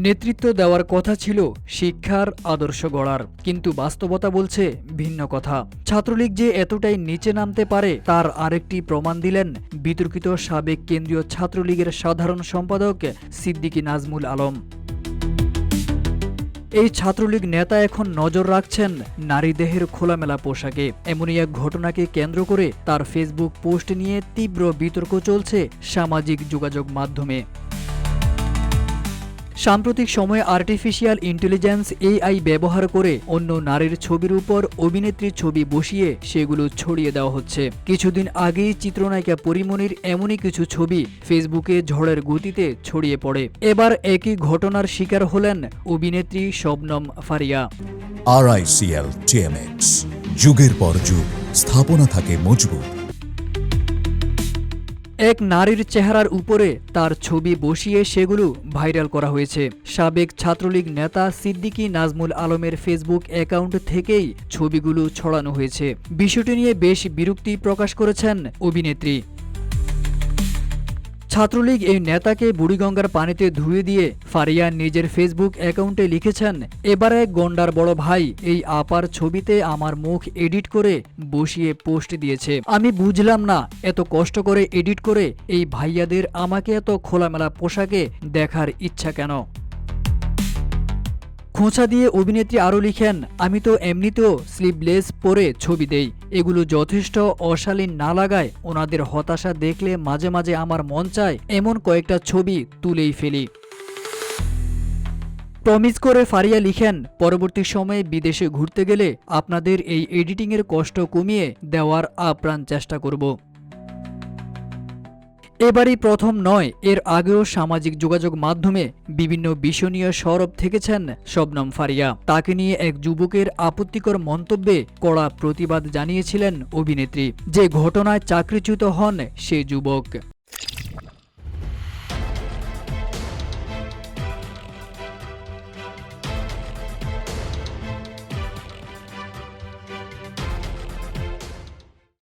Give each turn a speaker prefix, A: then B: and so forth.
A: নেতৃত্ব দেওয়ার কথা ছিল শিক্ষার আদর্শ গড়ার, কিন্তু বাস্তবতা বলছে ভিন্ন কথা। ছাত্রলীগ যে এতটাই নিচে নামতে পারে তার আরেকটি প্রমাণ দিলেন বিতর্কিত সাবেক কেন্দ্রীয় ছাত্রলীগের সাধারণ সম্পাদক সিদ্দিকী নাজমুল আলম। এই ছাত্রলীগ নেতা এখন নজর রাখছেন নারী দেহের খোলামেলা পোশাকে। এমনই এক ঘটনাকে কেন্দ্র করে তার ফেসবুক পোস্ট নিয়ে তীব্র বিতর্ক চলছে সামাজিক যোগাযোগ মাধ্যমে। সাম্প্রতিক সময়ে আর্টিফিশিয়াল ইন্টেলিজেন্স এআই ব্যবহার করে অন্য নারীর ছবির উপর অভিনেত্রীর ছবি বসিয়ে সেগুলো ছড়িয়ে দেওয়া হচ্ছে। কিছুদিন আগেই চিত্রনায়িকা পরীমনির এমনই কিছু ছবি ফেসবুকে ঝড়ের গতিতে ছড়িয়ে পড়ে। এবার একই ঘটনার শিকার হলেন অভিনেত্রী শবনম ফারিয়া।
B: RICL TMX, যুগের পর যুগ স্থাপনা থাকে মজবুত।
A: এক নারীর চেহারার উপরে তার ছবি বসিয়ে সেগুলো ভাইরাল করা হয়েছে। সাবেক ছাত্রলীগ নেতা সিদ্দিকী নাজমুল আলমের ফেসবুক অ্যাকাউন্ট থেকেই ছবিগুলো ছড়ানো হয়েছে। বিষয়টি নিয়ে বেশ বিরক্তি প্রকাশ করেছেন অভিনেত্রী। ছাত্রলীগ এই নেতাকে বুড়িগঙ্গার পানিতে ধুয়ে দিয়ে ফারিয়া নিজের ফেসবুক অ্যাকাউন্টে লিখেছেন, এবার এক গন্ডার বড় ভাই এই আপার ছবিতে আমার মুখ এডিট করে বসিয়ে পোস্ট দিয়েছে। আমি বুঝলাম না এত কষ্ট করে এডিট করে এই ভাইয়াদের আমাকে এত খোলামেলা পোশাকে দেখার ইচ্ছা কেন। খোঁচা দিয়ে অভিনেত্রী আরও লিখেন, আমি তো এমনিতেও স্লিভলেস পরে ছবি দেই, এগুলো যথেষ্ট অশালীন না লাগায় ওনাদের হতাশা দেখলে মাঝে মাঝে আমার মন চায় এমন কয়েকটা ছবি তুলেই ফেলি। প্রমিস করে ফারিয়া লিখেন, পরবর্তী সময়ে বিদেশে ঘুরতে গেলে আপনাদের এই এডিটিংয়ের কষ্ট কমিয়ে দেওয়ার আপ্রাণ চেষ্টা করব। এবারই প্রথম নয়, এর আগেও সামাজিক যোগাযোগ মাধ্যমে বিভিন্ন বিষয় নিয়ে সরব থেকেছেন শবনম ফারিয়া। তাকে নিয়ে এক যুবকের আপত্তিকর মন্তব্যে কড়া প্রতিবাদ জানিয়েছিলেন অভিনেত্রী। যে ঘটনায় চাকরিচ্যুত হন সে যুবক।